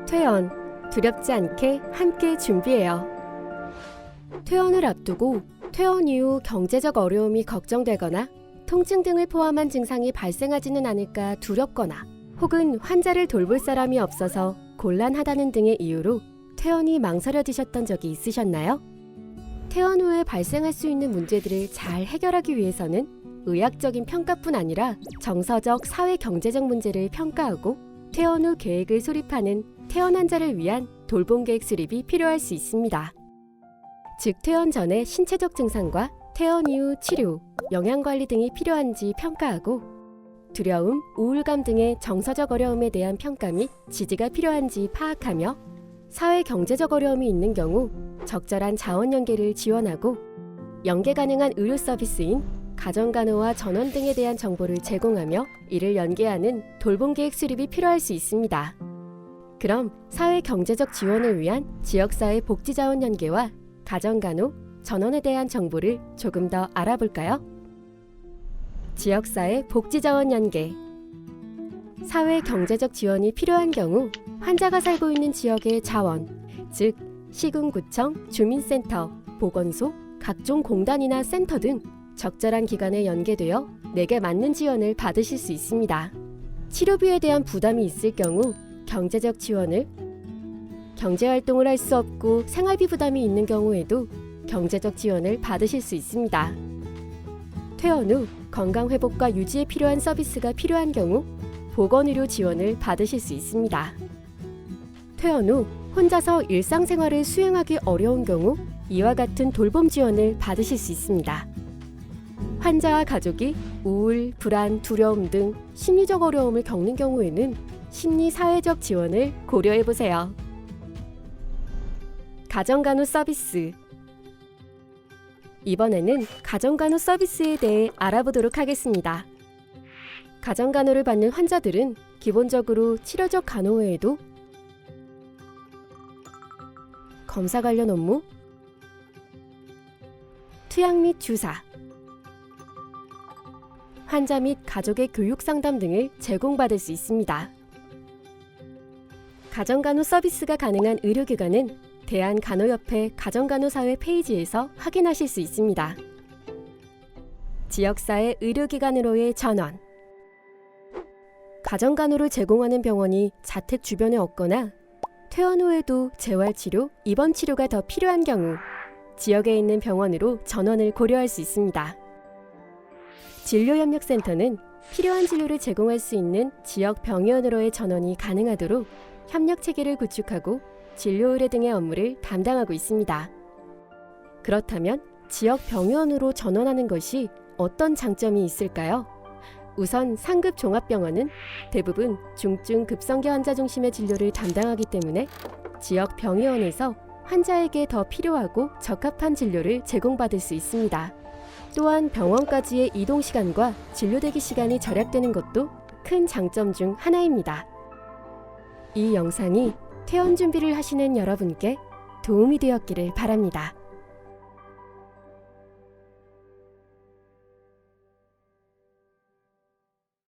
퇴원, 두렵지 않게 함께 준비해요. 퇴원을 앞두고 퇴원 이후 경제적 어려움이 걱정되거나 통증 등을 포함한 증상이 발생하지는 않을까 두렵거나 혹은 환자를 돌볼 사람이 없어서 곤란하다는 등의 이유로 퇴원이 망설여지셨던 적이 있으셨나요? 퇴원 후에 발생할 수 있는 문제들을 잘 해결하기 위해서는 의학적인 평가뿐 아니라 정서적, 사회 경제적 문제를 평가하고 퇴원 후 계획을 수립하는 퇴원 환자를 위한 돌봄 계획 수립이 필요할 수 있습니다. 즉, 퇴원 전의 신체적 증상과 퇴원 이후 치료, 영양관리 등이 필요한지 평가하고 두려움, 우울감 등의 정서적 어려움에 대한 평가 및 지지가 필요한지 파악하며 사회 경제적 어려움이 있는 경우 적절한 자원 연계를 지원하고 연계 가능한 의료 서비스인 가정간호와 전원 등에 대한 정보를 제공하며 이를 연계하는 돌봄 계획 수립이 필요할 수 있습니다. 그럼 사회 경제적 지원을 위한 지역사회 복지자원 연계와 가정간호, 전원에 대한 정보를 조금 더 알아볼까요? 지역사회 복지자원 연계. 사회 경제적 지원이 필요한 경우 환자가 살고 있는 지역의 자원, 즉 시군구청, 주민센터, 보건소, 각종 공단이나 센터 등 적절한 기관에 연계되어 내게 맞는 지원을 받으실 수 있습니다. 치료비에 대한 부담이 있을 경우 경제적 지원을, 경제활동을 할 수 없고 생활비 부담이 있는 경우에도 경제적 지원을 받으실 수 있습니다. 퇴원 후 건강회복과 유지에 필요한 서비스가 필요한 경우 보건의료 지원을 받으실 수 있습니다. 퇴원 후 혼자서 일상생활을 수행하기 어려운 경우 이와 같은 돌봄 지원을 받으실 수 있습니다. 환자와 가족이 우울, 불안, 두려움 등 심리적 어려움을 겪는 경우에는 심리사회적 지원을 고려해보세요. 가정간호 서비스. 이번에는 가정간호 서비스에 대해 알아보도록 하겠습니다. 가정간호를 받는 환자들은 기본적으로 치료적 간호 외에도 검사 관련 업무, 투약 및 주사, 환자 및 가족의 교육 상담 등을 제공받을 수 있습니다. 가정간호 서비스가 가능한 의료기관은 대한간호협회 가정간호사회 페이지에서 확인하실 수 있습니다. 지역사회 의료기관으로의 전원. 가정간호를 제공하는 병원이 자택 주변에 없거나 퇴원 후에도 재활치료, 입원치료가 더 필요한 경우 지역에 있는 병원으로 전원을 고려할 수 있습니다. 진료협력센터는 필요한 진료를 제공할 수 있는 지역 병의원으로의 전원이 가능하도록 협력체계를 구축하고 진료 의뢰 등의 업무를 담당하고 있습니다. 그렇다면 지역 병의원으로 전원하는 것이 어떤 장점이 있을까요? 우선 상급 종합병원은 대부분 중증 급성기 환자 중심의 진료를 담당하기 때문에 지역 병의원에서 환자에게 더 필요하고 적합한 진료를 제공받을 수 있습니다. 또한 병원까지의 이동 시간과 진료 대기 시간이 절약되는 것도 큰 장점 중 하나입니다. 이 영상이 퇴원 준비를 하시는 여러분께 도움이 되었기를 바랍니다.